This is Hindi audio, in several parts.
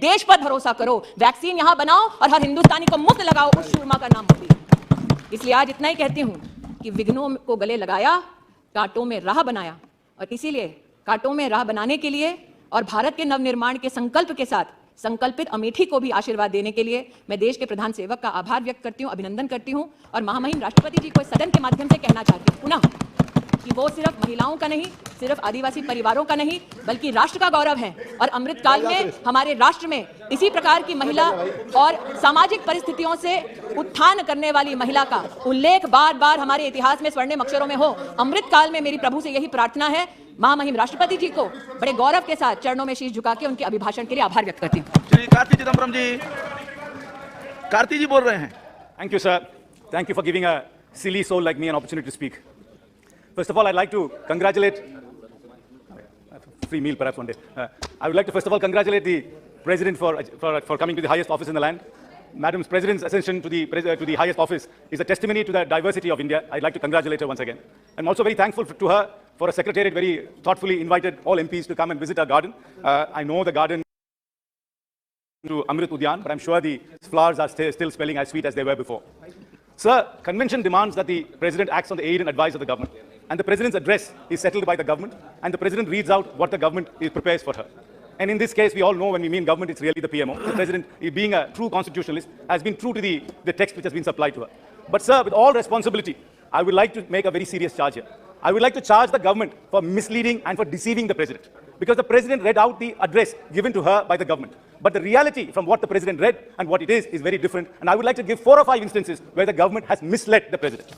देश पर भरोसा करो, वैक्सीन यहां बनाओ और हर हिंदुस्तानी को मुफ्त लगाओ। उस शूरमा का नाम मोदी। इसलिए आज इतना ही कहती हूं कि विघ्नों को गले लगाया, कांटों में राह बनाया, और इसीलिए कांटों में राह बनाने के लिए और भारत के नवनिर्माण के संकल्प के साथ संकल्पित अमेठी को भी आशीर्वाद देने के लिए मैं देश के प्रधान सेवक का आभार व्यक्त करती हूं, अभिनंदन करती हूं और महामहिम राष्ट्रपति जी को इस सदन के माध्यम से कहना चाहती हूं पुनः कि वो सिर्फ महिलाओं का नहीं, सिर्फ आदिवासी परिवारों का नहीं, बल्कि राष्ट्र का गौरव है। और अमृत काल में हमारे राष्ट्र में इसी प्रकार की महिला और सामाजिक परिस्थितियों से उत्थान करने वाली महिला का उल्लेख बार बार हमारे इतिहास में स्वर्णिम अक्षरों में हो। अमृत काल में मेरी प्रभु से यही प्रार्थना है। महामहिम राष्ट्रपति जी को बड़े गौरव के साथ चरणों में शीश झुका के उनके अभिभाषण के लिए आभार व्यक्त करती हूँ। श्री कार्ति चिदम्बरम जी, कार्ति जी बोल रहे हैं। Thank you, sir. Thank you for giving a silly soul like me an opportunity to speak. First of all, I'd like to congratulate, free meal perhaps one day. I would like to first of all congratulate the President for coming to the highest office in the land. Madam's President's ascension to the highest office is a testimony to the diversity of India. I'd like to congratulate her once again. I'm also very thankful to her for a secretariat very thoughtfully invited all MPs to come and visit our garden. I know the garden to Amrit Udyan, but I'm sure the flowers are still smelling as sweet as they were before. Sir, convention demands that the President acts on the aid and advice of the government. And the President's address is settled by the government, and the President reads out what the government prepares for her. And in this case, we all know when we mean government, it's really the PMO. The President, being a true constitutionalist, has been true to the text which has been supplied to her. But sir, with all responsibility, I would like to make a very serious charge here. I would like to charge the government for misleading and for deceiving the President. Because the President read out the address given to her by the government. But the reality from what the President read and what it is very different. And I would like to give 4 or 5 instances where the government has misled the President.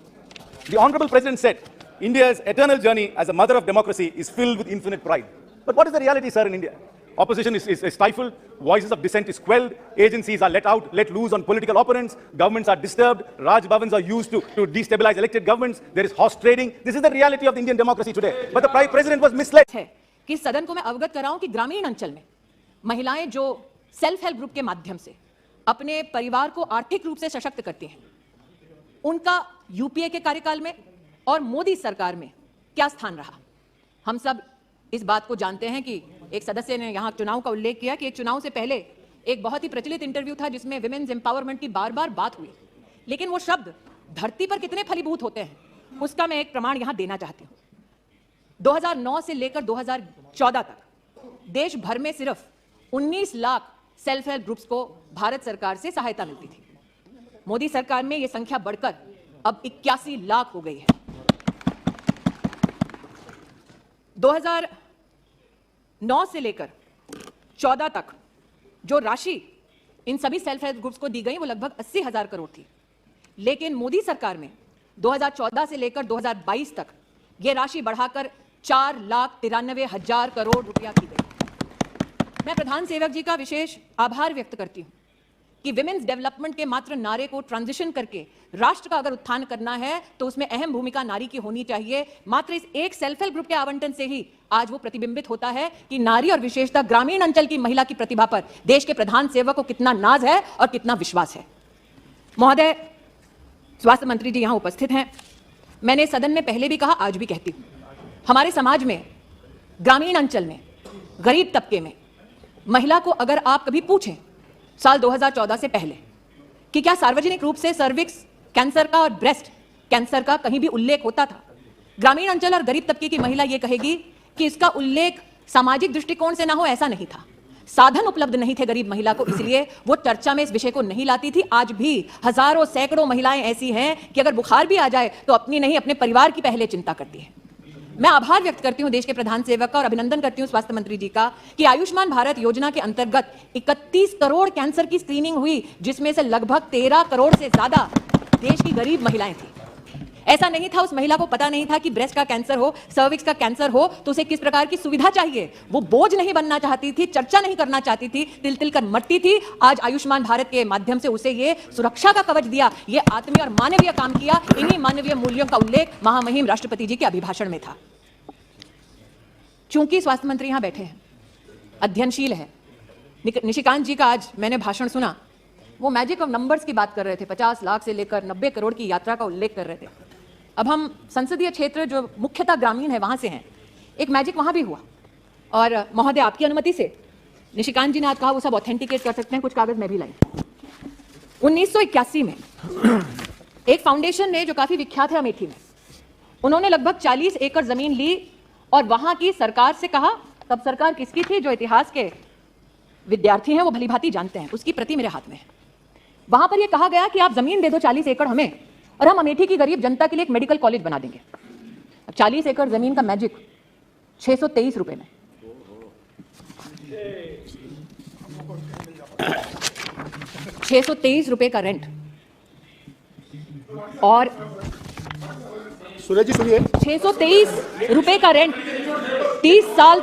The Honorable President said, India's eternal journey as a mother of democracy is filled with infinite pride. But what is the reality, sir, in India? Opposition is stifled, voices of dissent is quelled, agencies are let loose on political opponents, governments are disturbed, Raj Bhavans are used to destabilize elected governments, there is horse trading. This is the reality of the Indian democracy today. But the President was misled. कि सदन को मैं अवगत कराऊं कि ग्रामीण अंचल में महिलाएं जो सेल्फ हेल्प ग्रुप के माध्यम से अपने परिवार को आर्थिक रूप से सशक्त करती हैं, उनका यूपीए के कार्यकाल में और मोदी सरकार में क्या स्थान रहा। हम सब इस बात को जानते हैं कि एक सदस्य ने यहां चुनाव का उल्लेख किया कि एक चुनाव से पहले एक बहुत ही प्रचलित इंटरव्यू था जिसमें विमेन्स एम्पावरमेंट की बार-बार बात हुई, लेकिन वो शब्द धरती पर कितने फलीभूत होते हैं उसका मैं एक प्रमाण यहां देना चाहती हूं। 2009 से लेकर 2014 तक देश भर में सिर्फ 19 लाख सेल्फ हेल्प ग्रुप्स को भारत सरकार से सहायता मिलती थी। मोदी सरकार में यह संख्या बढ़कर अब 81 लाख हो गई है। 2009 से लेकर 14 तक जो राशि इन सभी सेल्फ हेल्प ग्रुप्स को दी गई वो लगभग 80,000 करोड़ थी, लेकिन मोदी सरकार में 2014 से लेकर 2022 तक यह राशि बढ़ाकर 4,93,000 करोड़ रुपया की गई। मैं प्रधान सेवक जी का विशेष आभार व्यक्त करती हूं कि विमेन्स डेवलपमेंट के मात्र नारे को ट्रांजिशन करके राष्ट्र का अगर उत्थान करना है तो उसमें अहम भूमिका नारी की होनी चाहिए। मात्र इस एक सेल्फ हेल्प ग्रुप के आवंटन से ही आज वो प्रतिबिंबित होता है कि नारी और विशेषतः ग्रामीण अंचल की महिला की प्रतिभा पर देश के प्रधान सेवक को कितना नाज है और कितना विश्वास है। महोदय, स्वास्थ्य मंत्री जी यहां उपस्थित हैं। मैंने सदन में पहले भी कहा, आज भी कहती हूं, हमारे समाज में ग्रामीण अंचल में गरीब तबके में महिला को अगर आप कभी पूछें साल 2014 से पहले कि क्या सार्वजनिक रूप से सर्विक्स कैंसर का और ब्रेस्ट कैंसर का कहीं भी उल्लेख होता था, ग्रामीण अंचल और गरीब तबके की महिला यह कहेगी कि इसका उल्लेख सामाजिक दृष्टिकोण से ना हो, ऐसा नहीं था। साधन उपलब्ध नहीं थे गरीब महिला को, इसलिए वो चर्चा में इस विषय को नहीं लाती थी। आज भी हजारों सैकड़ों महिलाएं ऐसी हैं कि अगर बुखार भी आ जाए तो अपनी नहीं अपने परिवार की पहले चिंता करती है। मैं आभार व्यक्त करती हूं देश के प्रधान सेवक का और अभिनंदन करती हूं स्वास्थ्य मंत्री जी का कि आयुष्मान भारत योजना के अंतर्गत 31 करोड़ कैंसर की स्क्रीनिंग हुई, जिसमें से लगभग 13 करोड़ से ज्यादा देश की गरीब महिलाएं थी। ऐसा नहीं था उस महिला को पता नहीं था कि ब्रेस्ट का कैंसर हो, सर्विक्स का कैंसर हो तो उसे किस प्रकार की सुविधा चाहिए। वो बोझ नहीं बनना चाहती थी, चर्चा नहीं करना चाहती थी, तिल तिल कर मरती थी। आज आयुष्मान भारत के माध्यम से उसे ये सुरक्षा का कवच दिया, ये आत्मीय और मानवीय काम किया। इन्हीं मानवीय मूल्यों का उल्लेख महामहिम राष्ट्रपति जी के अभिभाषण में था। चूंकि स्वास्थ्य मंत्री यहां बैठे हैं, अध्ययनशील है, निशिकांत जी का आज मैंने भाषण सुना, वो मैजिक ऑफ नंबर्स की बात कर रहे थे, 50 लाख से लेकर 90 करोड़ की यात्रा का उल्लेख कर रहे थे। अब हम संसदीय क्षेत्र जो मुख्यतः ग्रामीण है वहां से हैं, एक मैजिक वहां भी हुआ। और महोदय, आपकी अनुमति से निशिकांत जी ने आज कहा वो सब ऑथेंटिकेट कर सकते हैं, कुछ कागज मैं भी लाई। 1981 में एक फाउंडेशन ने, जो काफी विख्यात है अमेठी में, उन्होंने लगभग 40 एकड़ जमीन ली और वहां की सरकार से कहा, तब सरकार किसकी थी, जो इतिहास के विद्यार्थी हैं वो भलीभांति जानते हैं, उसकी प्रति मेरे हाथ में है। वहां पर यह कहा गया कि आप जमीन दे दो 40 एकड़ हमें और हम अमेठी की गरीब जनता के लिए एक मेडिकल कॉलेज बना देंगे। अब 40 एकड़ जमीन का मैजिक 623 रुपए में। 623 रुपए का रेंट और सूरज जी सुनिए, 623 रुपए का रेंट 30 साल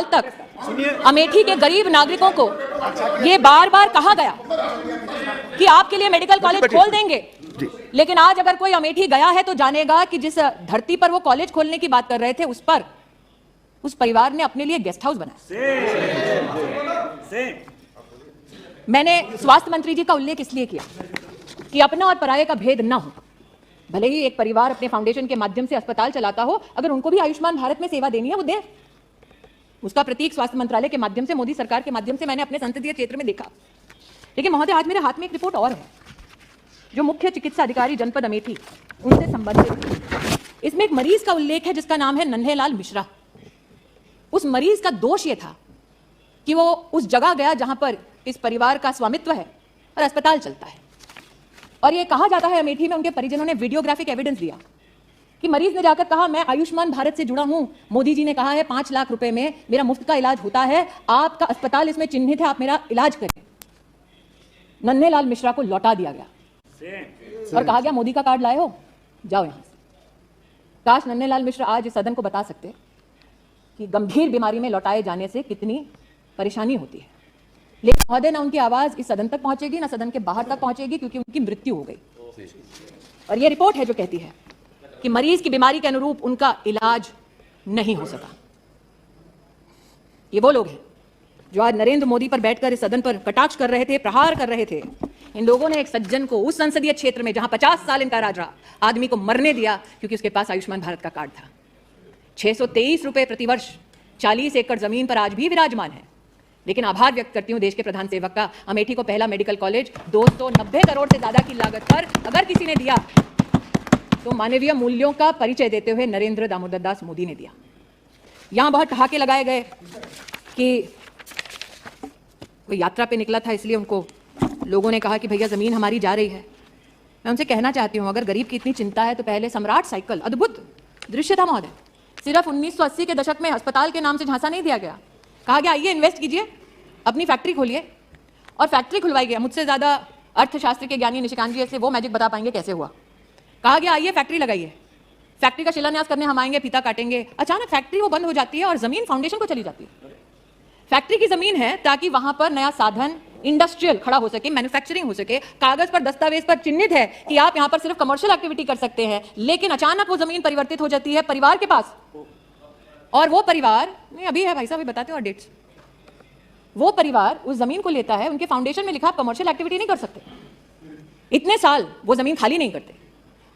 तक अमेठी के गरीब नागरिकों को ये बार बार कहा गया कि आपके लिए मेडिकल कॉलेज खोल देंगे, लेकिन आज अगर कोई अमेठी गया है तो जानेगा कि जिस धरती पर वो कॉलेज खोलने की बात कर रहे थे, उस पर उस परिवार ने अपने लिए गेस्ट हाउस बनाया। मैंने स्वास्थ्य मंत्री जी का उल्लेख इसलिए किया कि अपना और पराये का भेद ना हो। भले ही एक परिवार अपने फाउंडेशन के माध्यम से अस्पताल चलाता हो, अगर उनको भी आयुष्मान भारत में सेवा देनी है वो दे। उसका प्रतीक स्वास्थ्य मंत्रालय के माध्यम से, मोदी सरकार के माध्यम से मैंने अपने संसदीय क्षेत्र में देखा। लेकिन महोदय, आज मेरे हाथ में एक रिपोर्ट और है जो मुख्य चिकित्सा अधिकारी जनपद अमेठी उनसे संबंधित है। इसमें एक मरीज का उल्लेख है जिसका नाम है नन्हेलाल मिश्रा। उस मरीज का दोष यह था कि वो उस जगह गया जहां पर इस परिवार का स्वामित्व है और अस्पताल चलता है, और ये कहा जाता है अमेठी में उनके परिजनों ने वीडियोग्राफिक एविडेंस दिया कि मरीज ने जाकर कहा, मैं आयुष्मान भारत से जुड़ा हूं, मोदी जी ने कहा है 5 लाख रुपए में मेरा मुफ्त का इलाज होता है, आपका अस्पताल इसमें चिन्हित है, आप मेरा इलाज करें। नन्हेलाल मिश्रा को लौटा दिया गया और कहा गया, मोदी का कार्ड लाए हो, जाओ यहां से। काश नन्हेलाल मिश्रा आज इस सदन को बता सकते कि गंभीर बीमारी में लौटाए जाने से कितनी परेशानी होती है। लेकिन महोदय, ना उनकी आवाज इस सदन तक पहुंचेगी ना सदन के बाहर तक पहुंचेगी, क्योंकि उनकी मृत्यु हो गई। और यह रिपोर्ट है जो कहती है कि मरीज की बीमारी के अनुरूप उनका इलाज नहीं हो सका। ये वो लोग हैं जो आज नरेंद्र मोदी पर बैठकर इस सदन पर कटाक्ष कर रहे थे, प्रहार कर रहे थे। इन लोगों ने एक सज्जन को उस संसदीय क्षेत्र में जहां 50 साल इनका राज रहा, आदमी को मरने दिया क्योंकि उसके पास आयुष्मान भारत का कार्ड था। 623 रुपए प्रतिवर्ष 40 एकड़ जमीन पर आज भी विराजमान है। लेकिन आभार व्यक्त करती हूं देश के प्रधान सेवक का, अमेठी को पहला मेडिकल कॉलेज 290 करोड़ से ज्यादा की लागत पर अगर किसी ने दिया तो मानवीय मूल्यों का परिचय देते हुए नरेंद्र दामोदर दास मोदी ने दिया। यहां बहुत ठहाके लगाए गए कि कोई यात्रा पे निकला था इसलिए उनको लोगों ने कहा कि भैया जमीन हमारी जा रही है। मैं उनसे कहना चाहती हूं, अगर गरीब की इतनी चिंता है तो पहले सम्राट साइकिल, अद्भुत दृश्य था महोदय। सिर्फ 1980 के दशक में अस्पताल के नाम से झांसा नहीं दिया गया, कहा गया आइए इन्वेस्ट कीजिए, अपनी फैक्ट्री खोलिए, और फैक्ट्री खुलवाई गई। मुझसे ज्यादा अर्थशास्त्र के ज्ञानी निशिकांत जी ऐसे वो मैजिक बता पाएंगे कैसे हुआ। कहा गया आइए फैक्ट्री लगाइए, फैक्ट्री का शिलान्यास करने हम आएंगे, फीता काटेंगे। अचानक फैक्ट्री वो बंद हो जाती है और जमीन फाउंडेशन को चली जाती है। फैक्ट्री की जमीन है ताकि वहां पर नया साधन इंडस्ट्रियल खड़ा हो सके, मैन्युफैक्चरिंग हो सके, कागज पर दस्तावेज पर चिन्हित है कि आप यहां पर सिर्फ कमर्शियल एक्टिविटी कर सकते हैं। लेकिन अचानक वो जमीन परिवर्तित हो जाती है परिवार के पास, और वो परिवार नहीं अभी है भाई साहब, बताते हो डेट्स। वो परिवार उस जमीन को लेता है, उनके फाउंडेशन में लिखा आप कमर्शियल एक्टिविटी नहीं कर सकते। इतने साल वो जमीन खाली नहीं करते।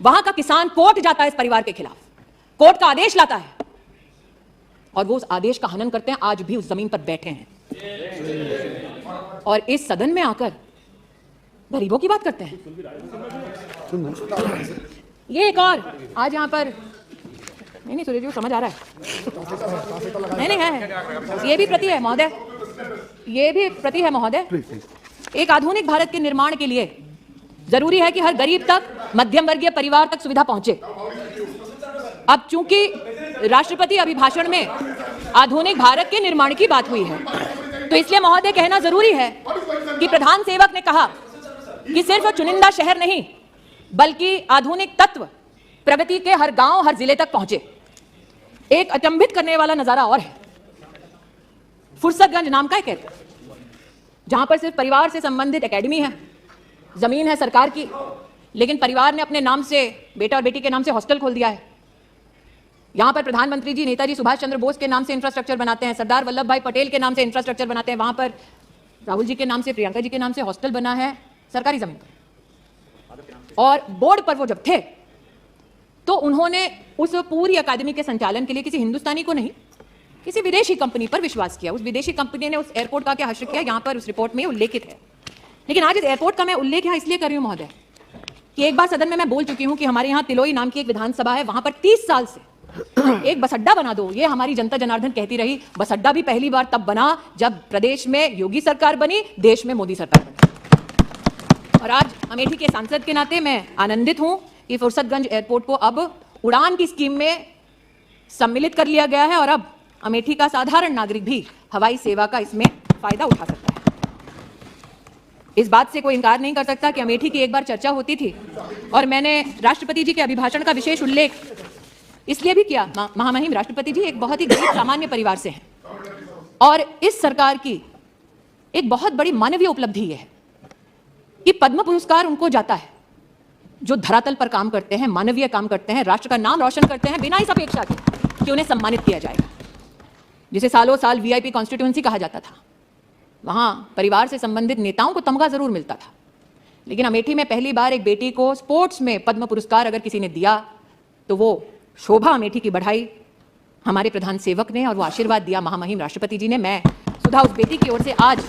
वहां का किसान कोर्ट जाता है इस परिवार के खिलाफ, कोर्ट का आदेश लाता है और वो उस आदेश का हनन करते हैं। आज भी उस जमीन पर बैठे हैं और इस सदन में आकर गरीबों की बात करते हैं। ये एक और आज यहां पर नहीं सूर्य जी समझ आ रहा है, नहीं है, ये भी प्रति है महोदय, ये भी प्रति है महोदय। एक आधुनिक भारत के निर्माण के लिए जरूरी है कि हर गरीब तक, मध्यम वर्गीय परिवार तक सुविधा पहुंचे। अब चूंकि राष्ट्रपति अभिभाषण में आधुनिक भारत के निर्माण की बात हुई है, तो इसलिए महोदय कहना जरूरी है कि प्रधान सेवक ने कहा कि सिर्फ चुनिंदा शहर नहीं बल्कि आधुनिक तत्व प्रगति के हर गांव, हर जिले तक पहुंचे। एक अचंभित करने वाला नजारा और है, फुर्सतगंज नाम का एक एरिया जहां पर सिर्फ परिवार से संबंधित एकेडमी है, जमीन है सरकार की, लेकिन परिवार ने अपने नाम से, बेटा और बेटी के नाम से हॉस्टल खोल दिया है। यहां पर प्रधानमंत्री जी नेताजी सुभाष चंद्र बोस के नाम से इंफ्रास्ट्रक्चर बनाते हैं, सरदार वल्लभ भाई पटेल के नाम से इंफ्रास्ट्रक्चर बनाते हैं, वहां पर राहुल जी के नाम से, प्रियंका जी के नाम से हॉस्टल बना है सरकारी जमीन पर। और बोर्ड पर वो जब थे तो उन्होंने उस पूरी अकादमी के संचालन के लिए किसी हिंदुस्तानी को नहीं, किसी विदेशी कंपनी पर विश्वास किया। उस विदेशी कंपनी ने उस एयरपोर्ट का क्या हश्र किया, यहां पर उस रिपोर्ट में उल्लेखित है। लेकिन आज इस एयरपोर्ट का मैं उल्लेख यहां इसलिए कर रही हूं महोदय कि एक बार सदन में मैं बोल चुकी हूं कि हमारे यहां तिलोई नाम की एक विधानसभा है, वहां पर 30 साल से एक बस अड्डा बना दो, ये हमारी जनता जनार्दन कहती रही। बस अड्डा भी पहली बार तब बना जब प्रदेश में योगी सरकार बनी, देश में मोदी सरकार बनी। और आज अमेठी के सांसद के नाते मैं आनंदित हूं कि फुर्सतगंज एयरपोर्ट को अब उड़ान की स्कीम में सम्मिलित कर लिया गया है और अब अमेठी का साधारण नागरिक भी हवाई सेवा का इसमें फायदा उठा सकता है। इस बात से कोई इनकार नहीं कर सकता कि अमेठी की एक बार चर्चा होती थी और मैंने राष्ट्रपति जी के अभिभाषण का विशेष उल्लेख इसलिए भी किया। महामहिम राष्ट्रपति जी एक बहुत ही गरीब सामान्य परिवार से हैं और इस सरकार की एक बहुत बड़ी मानवीय उपलब्धि है कि पद्म पुरस्कार उनको जाता है जो धरातल पर काम करते हैं, मानवीय काम करते हैं, राष्ट्र का नाम रोशन करते हैं बिना इस अपेक्षा के कि उन्हें सम्मानित किया जाएगा। जिसे सालों साल वीआईपी कॉन्स्टिट्यूएंसी कहा जाता था, वहां परिवार से संबंधित नेताओं को तमगा जरूर मिलता था, लेकिन अमेठी में पहली बार एक बेटी को स्पोर्ट्स में पद्म पुरस्कार अगर किसी ने दिया तो वो शोभा अमेठी की बढ़ाई हमारे प्रधान सेवक ने और वो आशीर्वाद दिया महामहिम राष्ट्रपति जी ने। मैं सुधा उस बेटी की ओर से आज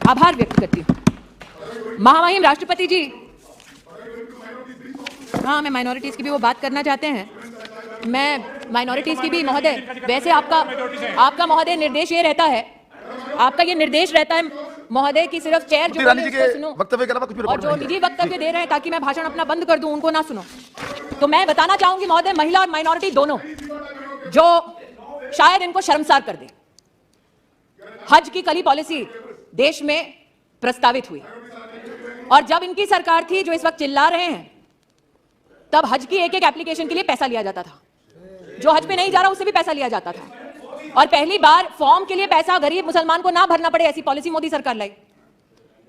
आभार व्यक्त करती हूँ। महामहिम राष्ट्रपति जी, हाँ, मैं माइनॉरिटीज की भी वो बात करना चाहते हैं। मैं माइनॉरिटीज की भी महोदय, वैसे आपका महोदय निर्देश ये रहता है, आपका ये निर्देश रहता है महोदय कि सिर्फ चेयर जो बोले उसको सुनो वक्तव्य के अलावा कुछ भी और जो निजी वक्तव्य दे रहे हैं ताकि मैं भाषण अपना बंद कर दूं उनको ना सुनो। तो मैं बताना चाहूंगी महोदय, महिला और माइनॉरिटी दोनों जो शायद इनको शर्मसार कर दे, हज की कली पॉलिसी देश में प्रस्तावित हुई और जब इनकी सरकार थी जो इस वक्त चिल्ला रहे हैं, तब हज की एक एक एप्लीकेशन के लिए पैसा लिया जाता था। जो हज पे नहीं जा रहा उससे भी पैसा लिया जाता था और पहली बार फॉर्म के लिए पैसा गरीब मुसलमान को ना भरना पड़े ऐसी पॉलिसी मोदी सरकार लाई।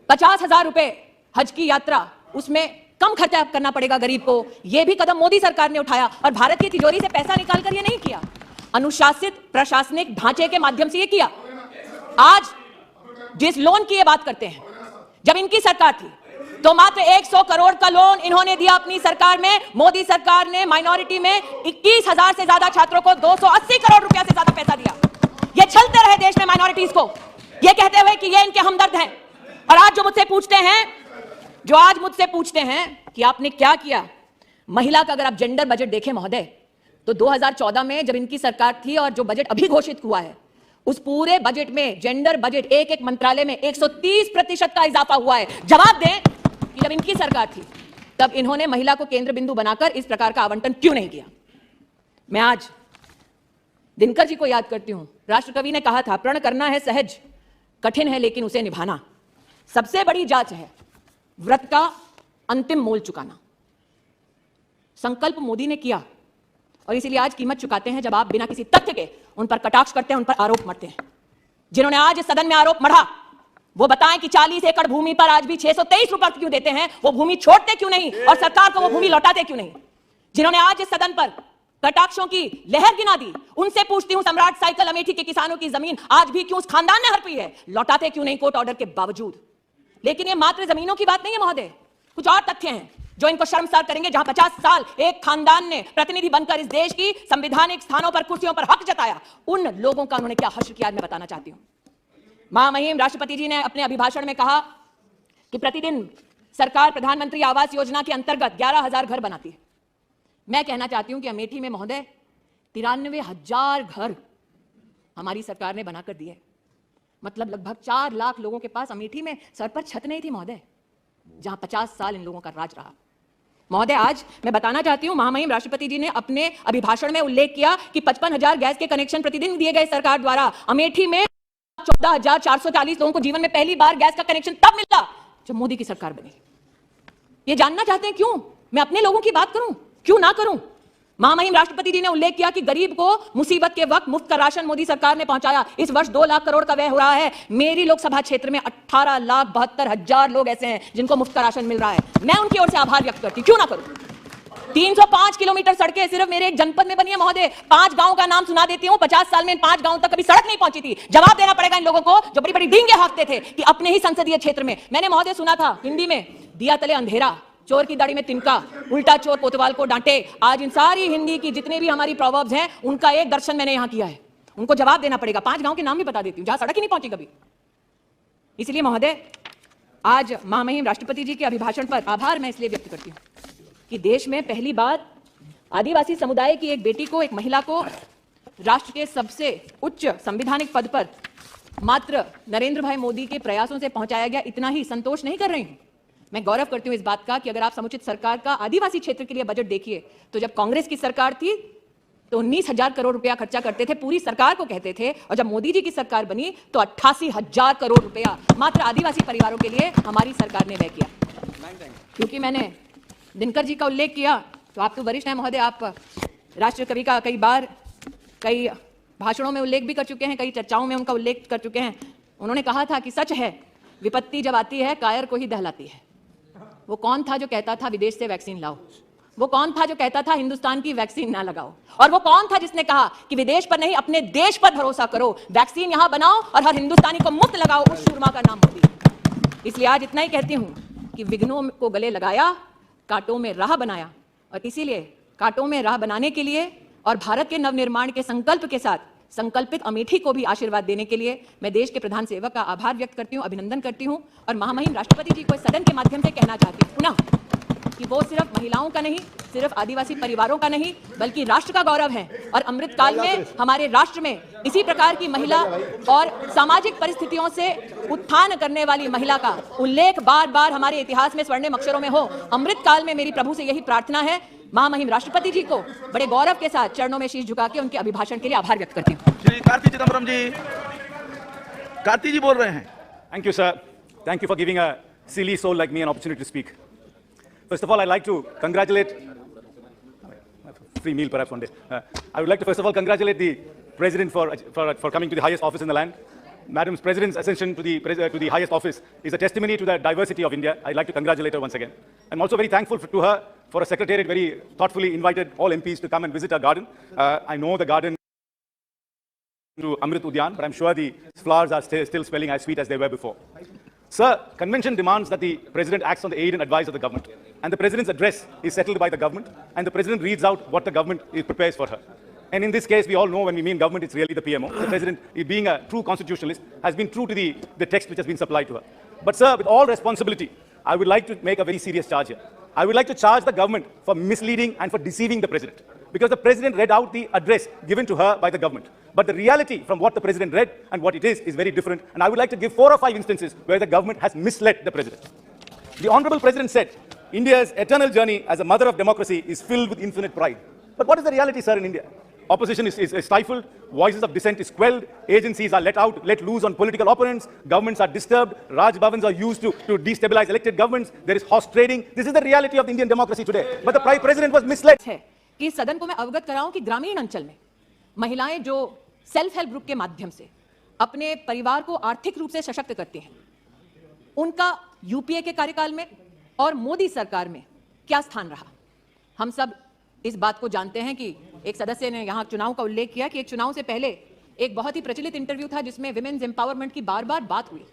50,000 रुपए हज की यात्रा, उसमें कम खर्चा करना पड़ेगा गरीब को, यह भी कदम मोदी सरकार ने उठाया और भारत की तिजोरी से पैसा निकाल कर यह नहीं किया, अनुशासित प्रशासनिक ढांचे के माध्यम से यह किया। आज जिस लोन की ये बात करते हैं, जब इनकी सरकार थी तो मात्र 100 करोड़ का लोन इन्होंने दिया अपनी सरकार में। मोदी सरकार ने माइनॉरिटी में 21,000 से ज्यादा छात्रों को 280 करोड़ रुपया से ज्यादा पैसा दिया। ये चलते रहे देश में माइनॉरिटीज को, ये कहते हुए कि ये इनके हमदर्द हैं। और आज जो मुझसे पूछते हैं कि आपने क्या किया महिला का, अगर आप जेंडर बजट देखें महोदय, तो 2014 में जब इनकी सरकार थी और जो बजट अभी घोषित हुआ है, उस पूरे बजट में जेंडर बजट एक एक मंत्रालय में 130% का इजाफा हुआ है। जवाब दें कि जब इनकी सरकार थी तब इन्होंने महिला को केंद्र बिंदु बनाकर इस प्रकार का आवंटन क्यों नहीं किया। मैं आज दिनकर जी को याद करती हूं। राष्ट्रकवि ने कहा था, प्रण करना है सहज, कठिन है लेकिन उसे निभाना। सबसे बड़ी जांच है व्रत का अंतिम मोल चुकाना। संकल्प मोदी ने किया और इसीलिए आज कीमत चुकाते हैं जब आप बिना किसी तथ्य के उन पर कटाक्ष करते हैं, उन पर आरोप मढ़ते हैं। जिन्होंने आज इस सदन में आरोप मढ़ा वो बताएं कि 40 एकड़ भूमि पर आज भी 623 रुपए क्यों देते हैं, वो भूमि छोड़ते क्यों नहीं और सरकार को वो भूमि लौटाते क्यों नहीं। जिन्होंने आज इस सदन पर कटाक्षों की लहर गिना दी, उनसे पूछती हूं, सम्राट साइकिल अमेठी के किसानों की जमीन आज भी क्यों उस खानदान ने हड़पी है, लौटाते क्यों नहीं कोर्ट ऑर्डर के बावजूद। लेकिन ये मात्र जमीनों की बात नहीं है महोदय, कुछ और तथ्य हैं जो इनको शर्मसार करेंगे। जहां 50 साल एक खानदान ने प्रतिनिधि बनकर इस देश की संवैधानिक स्थानों पर, कुर्सियों पर हक जताया, उन लोगों का उन्होंने क्या हश्र किया मैं बताना चाहती हूं। महामहिम राष्ट्रपति जी ने अपने अभिभाषण में कहा कि प्रतिदिन सरकार प्रधानमंत्री आवास योजना के अंतर्गत 11,000 घर बनाती है। मैं कहना चाहती हूं कि अमेठी में महोदय 93,000 घर हमारी सरकार ने बनाकर दिए। मतलब लगभग 4 लाख लोगों के पास अमेठी में सर पर छत नहीं थी महोदय, जहां 50 साल इन लोगों का राज रहा। महोदय आज मैं बताना चाहती हूं, महामहिम राष्ट्रपति जी ने अपने अभिभाषण में उल्लेख किया कि 55,000 गैस के कनेक्शन प्रतिदिन दिए गए सरकार द्वारा। अमेठी में 14,440 लोगों को जीवन में पहली बार गैस का कनेक्शन तब मिला जब मोदी की सरकार बनी। ये जानना चाहते हैं क्यों मैं अपने लोगों की बात करूं, क्यों ना करूं। महामहिम राष्ट्रपति जी ने उल्लेख किया कि गरीब को मुसीबत के वक्त मुफ्त का राशन मोदी सरकार ने पहुंचाया। इस वर्ष 2 लाख करोड़ का व्यय हो रहा है। मेरी लोकसभा क्षेत्र में 18,72,000 लोग ऐसे हैं जिनको मुफ्त का राशन मिल रहा है। मैं उनकी ओर से आभार व्यक्त करती हूं, क्यों ना करूं। 305 किलोमीटर सड़कें सिर्फ मेरे एक जनपद में बनी है महोदय। 5 गांव का नाम सुना देती हूं, 50 साल में इन 5 गांव तक कभी सड़क नहीं पहुंची थी। जवाब देना पड़ेगा इन लोगों को जो बड़ी बड़ी डींगे हाँकते थे कि अपने ही संसदीय क्षेत्र में। मैंने महोदय सुना था हिंदी में, दिया तले अंधेरा, चोर की दाढ़ी में तिनका, उल्टा चोर कोतवाल को डांटे। आज इन सारी हिंदी की जितने भी हमारी प्रोवर्ब्स हैं उनका एक दर्शन मैंने यहां किया है। उनको जवाब देना पड़ेगा। 5 गांव के नाम भी बता देती हूं जहां सड़क ही नहीं पहुंची कभी। इसलिए महोदय, आज महामहिम राष्ट्रपति जी के अभिभाषण पर आभार मैं इसलिए व्यक्त करती हूं कि देश में पहली बार आदिवासी समुदाय की एक बेटी को, एक महिला को राष्ट्र के सबसे उच्च संवैधानिक पद पर मात्र नरेंद्र भाई मोदी के प्रयासों से पहुंचाया गया। इतना ही संतोष नहीं कर रही हूं, मैं गौरव करती हूं इस बात का कि अगर आप समुचित सरकार का आदिवासी क्षेत्र के लिए बजट देखिए तो जब कांग्रेस की सरकार थी तो 19,000 करोड़ रुपया खर्चा करते थे, पूरी सरकार को कहते थे, और जब मोदी जी की सरकार बनी तो 88,000 करोड़ रुपया मात्र आदिवासी परिवारों के लिए हमारी सरकार ने व्यय किया। क्योंकि मैंने दिनकर जी का उल्लेख किया तो आप तो वरिष्ठ हैं महोदय, आप राष्ट्र कवि का कई बार कई भाषणों में उल्लेख भी कर चुके हैं, कई चर्चाओं में उनका उल्लेख कर चुके हैं। उन्होंने कहा था कि सच है विपत्ति जब आती है कायर को ही दहलाती है। वो कौन था जो कहता था विदेश से वैक्सीन लाओ? वो कौन था जो कहता था हिंदुस्तान की वैक्सीन ना लगाओ? और वो कौन था जिसने कहा कि विदेश पर नहीं अपने देश पर भरोसा करो, वैक्सीन यहां बनाओ और हर हिंदुस्तानी को मुफ्त लगाओ? उस शूरमा का नाम मोदी। इसलिए आज इतना ही कहती हूं कि विघ्नों को गले लगाया, कांटों में राह बनाया, और इसीलिए कांटों में राह बनाने के लिए और भारत के नवनिर्माण के संकल्प के साथ संकल्पित अमेठी को भी आशीर्वाद देने के लिए मैं देश के प्रधान सेवक का आभार व्यक्त करती हूं, अभिनंदन करती हूं, और महामहिम राष्ट्रपति जी को इस सदन के माध्यम से कहना चाहती हूं पुनः कि वो सिर्फ महिलाओं का नहीं, सिर्फ आदिवासी परिवारों का नहीं, बल्कि राष्ट्र का गौरव है। और अमृत काल में हमारे राष्ट्र में इसी प्रकार की महिला और सामाजिक परिस्थितियों से उत्थान करने वाली महिला का उल्लेख बार बार हमारे इतिहास में स्वर्णिम अक्षरों में हो। अमृत काल में मेरी प्रभु से यही प्रार्थना है। महामहिम राष्ट्रपति जी को बड़े गौरव के साथ चरणों में शीश झुका के उनके अभिभाषण के लिए आभार व्यक्त करती हूँ। श्री कार्ति चिदम्बरम जी, कार्ति जी बोल रहे हैं। Thank you, sir. Thank you for giving a silly soul like me an opportunity to speak. First of all, I'd like to congratulate, free meal perhaps one day. I would like to first of all congratulate the President for coming to the highest office in the land. Madam's President's ascension to the highest office is a testimony to the diversity of India. I'd like to congratulate her once again. I'm also very thankful to her for a secretariat very thoughtfully invited all MPs to come and visit our garden. I know the garden to Amrit Udyan, but I'm sure the flowers are still smelling as sweet as they were before. Sir, convention demands that the President acts on the aid and advice of the government. And the President's address is settled by the government, and the President reads out what the government prepares for her. And in this case, we all know when we mean government, it's really the PMO. The President, being a true constitutionalist, has been true to the text which has been supplied to her. But sir, with all responsibility, I would like to make a very serious charge here. I would like to charge the government for misleading and for deceiving the President. Because the President read out the address given to her by the government. But the reality from what the President read and what it is very different. And I would like to give 4 or 5 instances where the government has misled the President. The Honorable President said, India's eternal journey as a mother of democracy is filled with infinite pride. But what is the reality, sir, in India? Opposition is stifled, voices of dissent is quelled, agencies are let loose on political opponents, governments are disturbed, Raj Bhavans are used to destabilize elected governments, there is horse trading. This is the reality of the Indian democracy today. But the President was misled. कि सदन को मैं अवगत कराऊं कि ग्रामीण अंचल में महिलाएं जो सेल्फ हेल्प ग्रुप के माध्यम से अपने परिवार को आर्थिक रूप से सशक्त करती हैं, उनका यूपीए के कार्यकाल में और मोदी सरकार में क्या स्थान रहा। हम सब इस बात को जानते हैं कि एक सदस्य ने यहां चुनाव का उल्लेख किया कि एक चुनाव से पहले एक बहुत ही प्रचलित इंटरव्यू था जिसमें विमेन्स एम्पावरमेंट की बार बार बात हुई,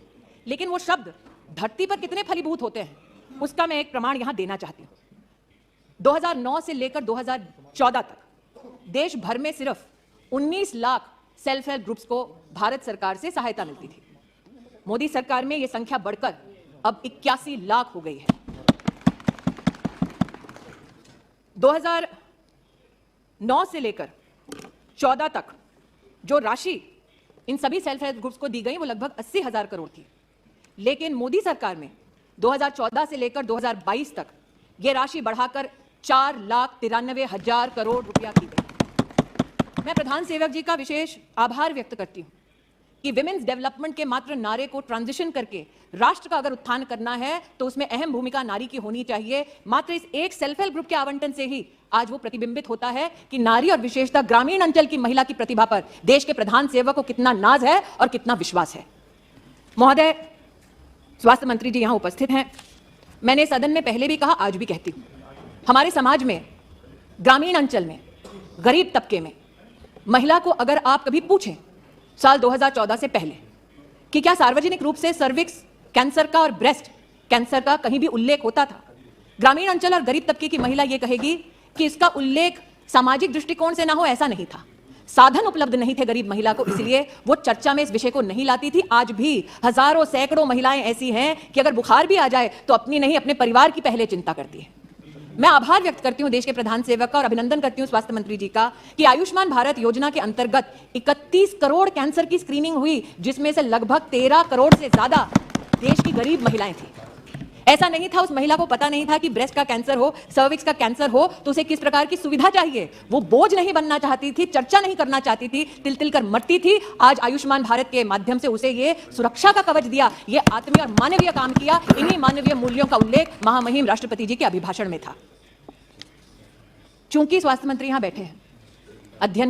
लेकिन वो शब्द धरती पर कितने फलीभूत होते हैं उसका मैं एक प्रमाण यहां देना चाहती हूं। 2009 से लेकर 2014 तक देश भर में सिर्फ 19 लाख सेल्फ हेल्प ग्रुप्स को भारत सरकार से सहायता मिलती थी। मोदी सरकार में यह संख्या बढ़कर अब 81 लाख हो गई है। 2009 से लेकर 14 तक जो राशि इन सभी सेल्फ हेल्प ग्रुप्स को दी गई वो लगभग 80,000 करोड़ थी, लेकिन मोदी सरकार में 2014 से लेकर 2022 तक यह राशि बढ़ाकर 4,93,000 करोड़ रुपया की गई। मैं प्रधान सेवक जी का विशेष आभार व्यक्त करती हूं कि विमेन्स डेवलपमेंट के मात्र नारे को ट्रांजिशन करके राष्ट्र का अगर उत्थान करना है तो उसमें अहम भूमिका नारी की होनी चाहिए। मात्र इस एक सेल्फ हेल्प ग्रुप के आवंटन से ही आज वो प्रतिबिंबित होता है कि नारी और विशेषतः ग्रामीण अंचल की महिला की प्रतिभा पर देश के प्रधान सेवक को कितना नाज है और कितना विश्वास है। महोदय, स्वास्थ्य मंत्री जी यहां उपस्थित हैं। मैंने सदन में पहले भी कहा, आज भी कहती हूं, हमारे समाज में ग्रामीण अंचल में गरीब तबके में महिला को अगर आप कभी पूछें साल 2014 से पहले कि क्या सार्वजनिक रूप से सर्विक्स कैंसर का और ब्रेस्ट कैंसर का कहीं भी उल्लेख होता था, ग्रामीण अंचल और गरीब तबके की महिला यह कहेगी कि इसका उल्लेख सामाजिक दृष्टिकोण से ना हो ऐसा नहीं था। साधन उपलब्ध नहीं थे गरीब महिला को, इसलिए वो चर्चा में इस विषय को नहीं लाती थी। आज भी हजारों सैकड़ों महिलाएं ऐसी हैं कि अगर बुखार भी आ जाए तो अपनी नहीं अपने परिवार की पहले चिंता करती है। मैं आभार व्यक्त करती हूं देश के प्रधान सेवक का और अभिनंदन करती हूं स्वास्थ्य मंत्री जी का कि आयुष्मान भारत योजना के अंतर्गत 31 करोड़ कैंसर की स्क्रीनिंग हुई, जिसमें से लगभग 13 करोड़ से ज्यादा देश की गरीब महिलाएं थी। ऐसा नहीं था उस महिला को पता नहीं था कि ब्रेस्ट का कैंसर हो, सर्विक्स का कैंसर हो तो उसे किस प्रकार की सुविधा चाहिए। वो बोझ नहीं बनना चाहती थी, चर्चा नहीं करना चाहती थी, तिल तिल कर मरती थी। आज आयुष्मान भारत के माध्यम से उसे ये सुरक्षा का कवच दिया, ये आत्मीय और मानवीय काम किया। इन्हीं मानवीय मूल्यों का उल्लेख महामहिम राष्ट्रपति जी के अभिभाषण में था। चूंकि स्वास्थ्य मंत्री यहां बैठे हैं, अध्ययन